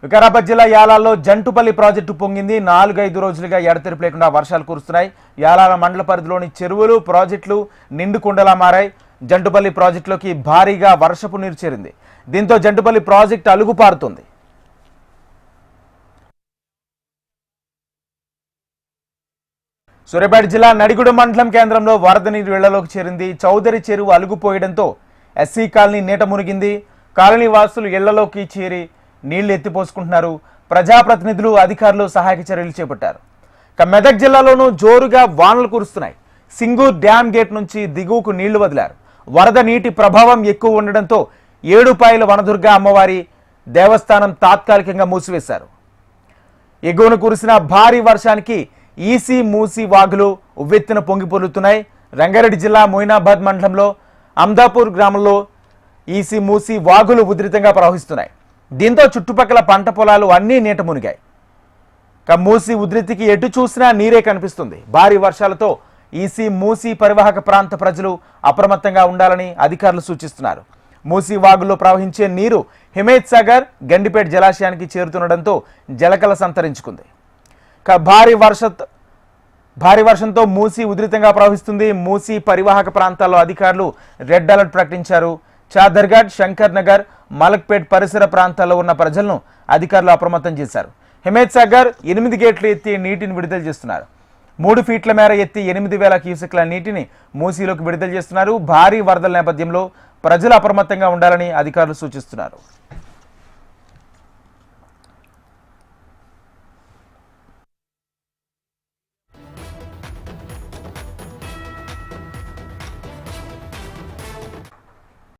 వికారాబాద్ జిల్లా యాలాల్లో జంటుపల్లి ప్రాజెక్టు పొంగింది. 4-5 రోజులుగా ఎడతెరిపి లేకుండా వర్షాలు కురుస్తున్నాయి. యాలాల మండల పరిధిలోని చెరువులు, ప్రాజెక్టులు నిండుకుండలా మారాయి. జంటుపల్లి ప్రాజెక్టులోకి భారీగా వర్షపు నీరు చేరింది. దీంతో జంటుపల్లి ప్రాజెక్టు అలుగుపారుతుంది. సూర్యాపేట జిల్లా నడిగుడ మండలం కేంద్రంలో వరద నీరు ఇళ్లలోకి చేరింది. చౌదరి చెరువు అలుగుపోయడంతో ఎస్సీ కాలనీ నీట మునిగింది. కాలనీ వాసులు ఇళ్లలోకి చేరి నీళ్లు ఎత్తిపోసుకుంటున్నారు. ప్రజాప్రతినిధులు, అధికారులు సహాయక చర్యలు చేపట్టారు. మెదక్ జిల్లాలోనూ జోరుగా వానలు కురుస్తున్నాయి. సింగూర్ డ్యామ్ గేట్ నుంచి దిగువకు నీళ్లు వదిలారు. వరద నీటి ప్రభావం ఎక్కువ ఉండడంతో ఏడుపాయల వనదుర్గ అమ్మవారి దేవస్థానం తాత్కాలికంగా మూసివేశారు. ఎగువన కురిసిన భారీ వర్షానికి ఈసీ మూసీ వాగులు ఉవ్వెత్తున పొంగి పొర్లుతున్నాయి. రంగారెడ్డి జిల్లా మొయినాబాద్ మండలంలో అమ్దాపూర్ గ్రామంలో ఈసీ మూసీ వాగులు ఉధృతంగా ప్రవహిస్తున్నాయి. దీంతో చుట్టుపక్కల పంట పొలాలు అన్నీ నీట మునిగాయి. మూసీ ఉధృతికి ఎటు చూసినా నీరే కనిపిస్తుంది. భారీ వర్షాలతో ఈసీ మూసీ పరివాహక ప్రాంత ప్రజలు అప్రమత్తంగా ఉండాలని అధికారులు సూచిస్తున్నారు. మూసీ వాగులో ప్రవహించే నీరు హిమేత్ సాగర్, గండిపేట జలాశయానికి చేరుతుండటంతో జలకళ సంతరించుకుంది. భారీ వర్షంతో మూసీ ఉధృతంగా ప్రవహిస్తుంది. మూసీ పరివాహక ప్రాంతాల్లో అధికారులు రెడ్ అలర్ట్ ప్రకటించారు. చాదర్ఘాట్, శంకర్ నగర్, మలక్పేట్ పరిసర ప్రాంతాల్లో ఉన్న ప్రజలను అధికారులు అప్రమత్తం చేశారు. హిమేత్ సాగర్ 8 గేట్లు ఎత్తి నీటిని విడుదల చేస్తున్నారు. 3 ఫీట్ల మేర ఎత్తి 8,000 క్యూసెక్ల నీటిని మూసీలోకి విడుదల చేస్తున్నారు. భారీ వరదల నేపథ్యంలో ప్రజలు అప్రమత్తంగా ఉండాలని అధికారులు సూచిస్తున్నారు.